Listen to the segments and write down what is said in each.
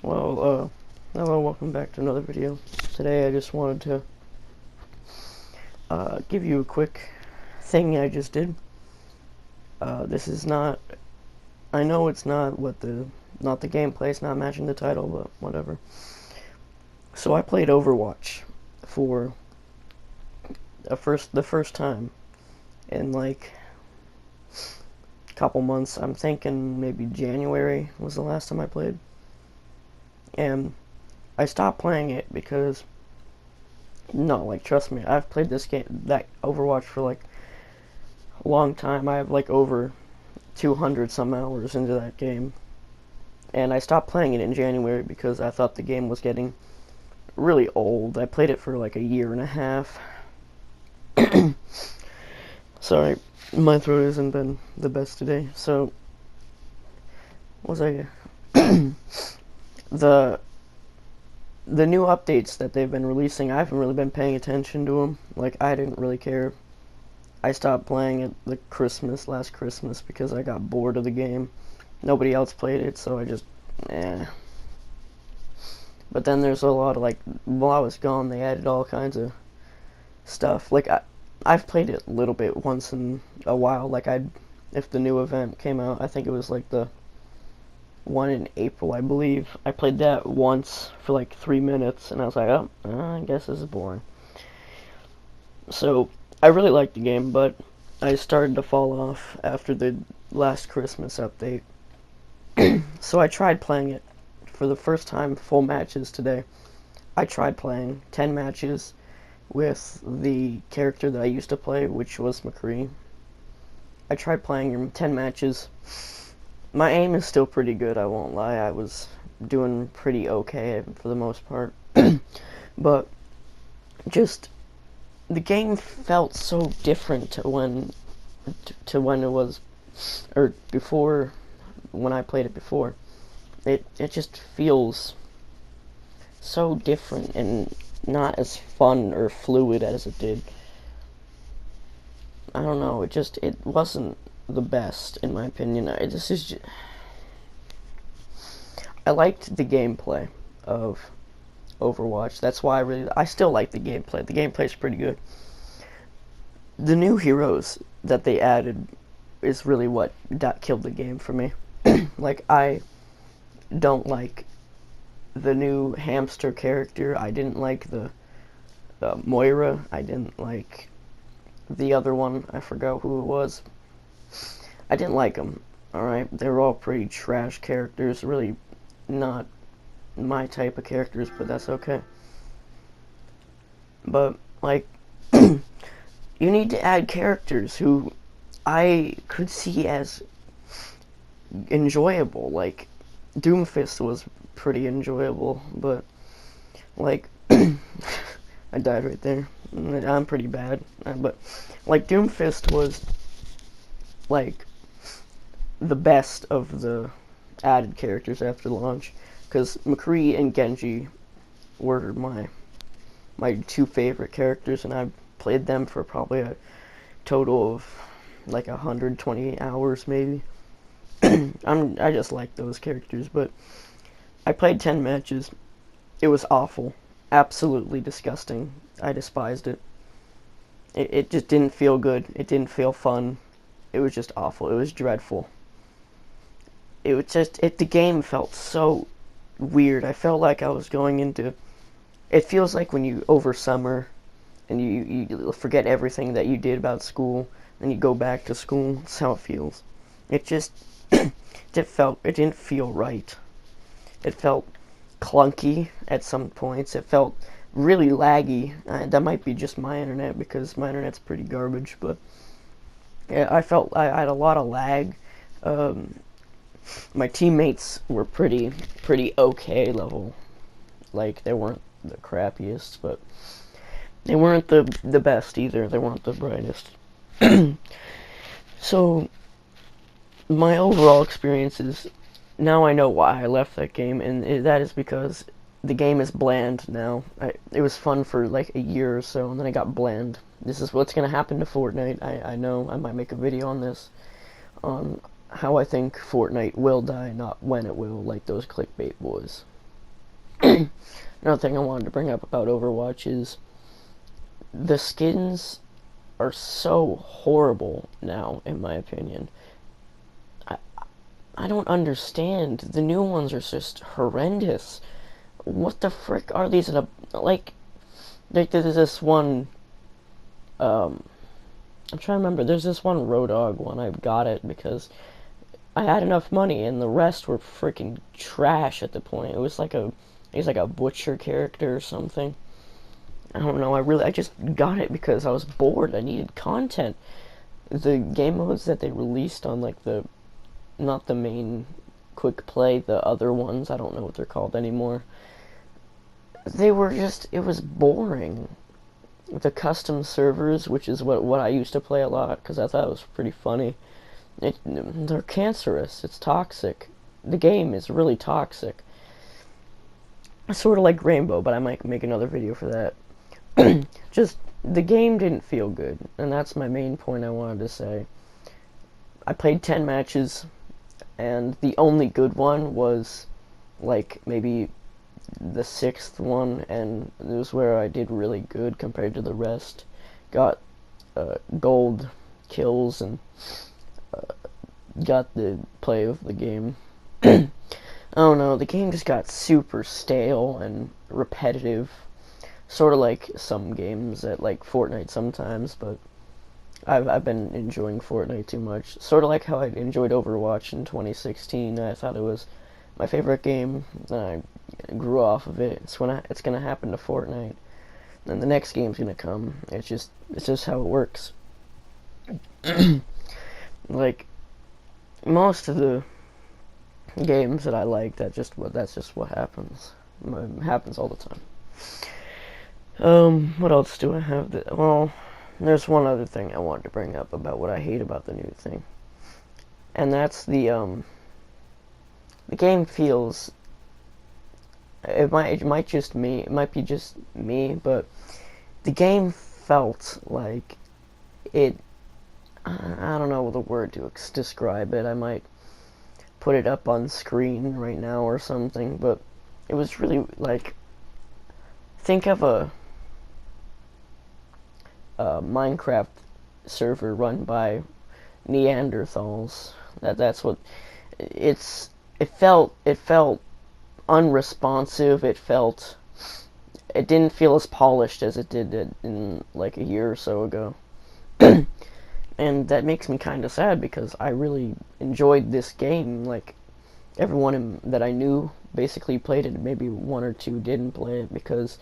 Hello, welcome back to another video. Today I just wanted to give you a quick thing I just did. This is not, I know it's not not the gameplay, it's not matching the title, but whatever. So I played Overwatch for the first time in like a couple months. I'm thinking maybe January was the last time I played. And I stopped playing it because, no, like, trust me, I've played that Overwatch for like a long time. I have like over 200 some hours into that game. And I stopped playing it in January because I thought the game was getting really old. I played it for like a year and a half. Sorry, my throat hasn't been the best today. So, what was I? the the new updates that they've been releasing, I haven't really been paying attention to them. Like, I didn't really care. I stopped playing it last Christmas because I got bored of the game. Nobody else played it, so I just, eh. But then there's a lot of, like, while I was gone, they added all kinds of stuff. Like, I've played it a little bit once in a while. Like, if the new event came out, I think it was like the one in April, I believe. I played that once for like 3 minutes, and I was like, oh, I guess this is boring. So, I really liked the game, but I started to fall off after the last Christmas update. So I tried playing it for the first time, full matches today. I tried playing 10 matches with the character that I used to play, which was McCree. I tried playing him 10 matches. My aim is still pretty good, I won't lie. I was doing pretty okay for the most part. But just the game felt so different to when it was, or before, when I played it before. It just feels so different and not as fun or fluid as it did. I don't know, it wasn't the best in my opinion. I liked the gameplay of Overwatch. That's why I still like the gameplay. The gameplay's pretty good. The new heroes that they added is really what killed the game for me. Like, I don't like the new hamster character. I didn't like the Moira. I didn't like the other one. I forgot who it was. I didn't like them. Alright, they were all pretty trash characters. Really not my type of characters, but that's okay. But, like, you need to add characters who I could see as enjoyable. Like, Doomfist was pretty enjoyable, but, like, I died right there. I'm pretty bad, but, like, Doomfist was, like, the best of the added characters after launch, because McCree and Genji were my two favorite characters, and I've played them for probably a total of like 120 hours maybe. I just like those characters, but I played 10 matches. It was awful, absolutely disgusting. I despised it. It just didn't feel good. It didn't feel fun. It was just awful. It was dreadful. It was just the game felt so weird. I felt like I was going into. It feels like when you over summer and you forget everything that you did about school and you go back to school. That's how it feels. It just it didn't feel right. It felt clunky at some points. It felt really laggy. That might be just my internet because my internet's pretty garbage, but yeah, I felt I had a lot of lag. My teammates were pretty okay level. Like, they weren't the crappiest, but they weren't the best either. They weren't the brightest. So my overall experience is, now I know why I left that game, and that is because the game is bland now. It was fun for like a year or so, and then I got bland. This is what's gonna happen to Fortnite. I know. I might make a video on this, on how I think Fortnite will die, not when it will, like those clickbait boys. Another thing I wanted to bring up about Overwatch is the skins are so horrible now, in my opinion. I I don't understand. The new ones are just horrendous. What the frick are these? Like, there's this one. Um, I'm trying to remember. There's this one Road Dogg one. I got it because I had enough money, and the rest were freaking trash at the point. It was like a butcher character or something. I don't know. I just got it because I was bored. I needed content. The game modes that they released on like not the main quick play, the other ones, I don't know what they're called anymore. It was boring. The custom servers, which is what I used to play a lot because I thought it was pretty funny. They're cancerous. It's toxic. The game is really toxic. Sort of like Rainbow, but I might make another video for that. Just, the game didn't feel good, and that's my main point I wanted to say. I played 10 matches, and the only good one was, like, maybe the 6th one, and it was where I did really good compared to the rest. Got gold kills, and got the play of the game. I don't know, the game just got super stale and repetitive. Sort of like some games at like Fortnite sometimes, but I've been enjoying Fortnite too much. Sort of like how I enjoyed Overwatch in 2016. I thought it was my favorite game. I grew off of it. It's gonna happen to Fortnite. Then the next game's gonna come. It's just how it works. Like most of the games that I like, that's just what happens. It happens all the time. What else do I have? Well, there's one other thing I wanted to bring up about what I hate about the new thing, and that's the game feels. It might be just me, but the game felt like it. I don't know the word to describe it. I might put it up on screen right now or something, but it was really like, think of a Minecraft server run by Neanderthals. That's what it felt. It felt unresponsive. It didn't feel as polished as it did in like a year or so ago. And that makes me kind of sad because I really enjoyed this game. Like, everyone that I knew basically played it. Maybe one or two didn't play it because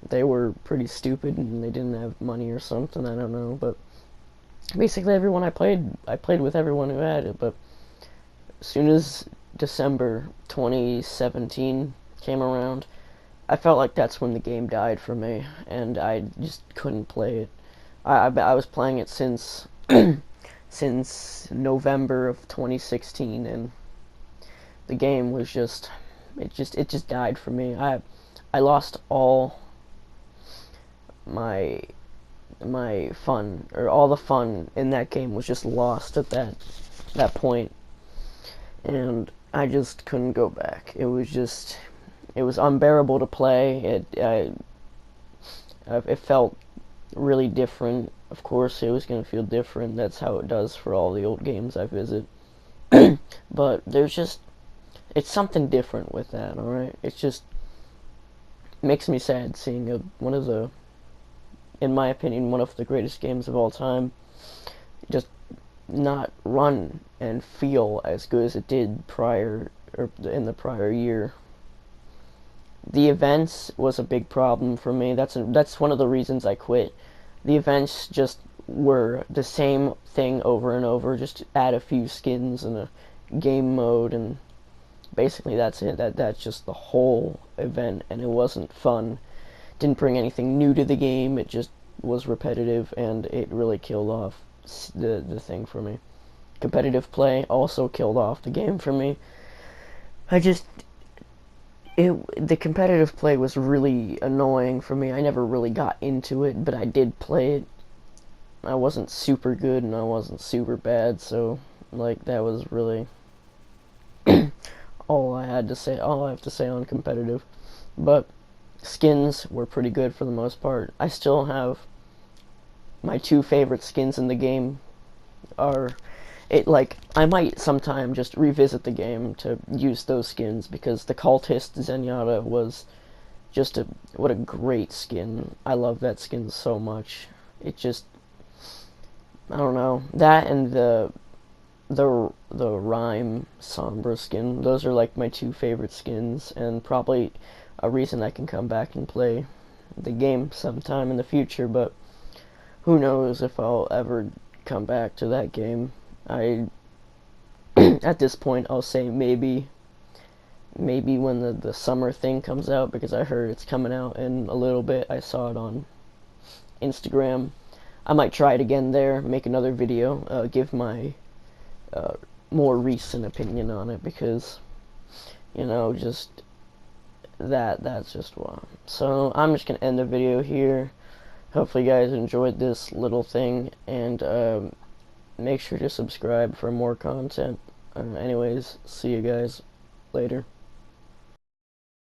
they were pretty stupid and they didn't have money or something. I don't know, but basically everyone I played with everyone who had it. But as soon as December 2017 came around, I felt like that's when the game died for me, and I just couldn't play it. I was playing it since since November of 2016, and the game was it just died for me. I lost all my fun, or all the fun in that game was just lost at that point, and I just couldn't go back. It was unbearable to play. It felt really different. Of course, it was going to feel different. That's how it does for all the old games I visit. But it's something different with that, alright? It just makes me sad seeing in my opinion, one of the greatest games of all time just not run and feel as good as it did in the prior year. The events was a big problem for me. That's one of the reasons I quit. The events just were the same thing over and over. Just add a few skins and a game mode, and basically that's it. That's just the whole event, and it wasn't fun. Didn't bring anything new to the game. It just was repetitive, and it really killed off the thing for me. Competitive play also killed off the game for me. The competitive play was really annoying for me. I never really got into it, but I did play it. I wasn't super good and I wasn't super bad, so like that was really all I have to say on competitive. but skins were pretty good for the most part. I still have my two favorite skins in the game are it like I might sometime just revisit the game to use those skins because the cultist Zenyatta was just a what a great skin. I love that skin so much. It just I don't know that and the Rhyme Sombra skin. Those are like my two favorite skins, and probably a reason I can come back and play the game sometime in the future. But who knows if I'll ever come back to that game. I at this point I'll say maybe when the summer thing comes out, because I heard it's coming out in a little bit. I saw it on Instagram. I might try it again there, make another video, give my more recent opinion on it, because just that's just why. So I'm just gonna end the video here. Hopefully you guys enjoyed this little thing, and make sure to subscribe for more content. Anyways, see you guys later.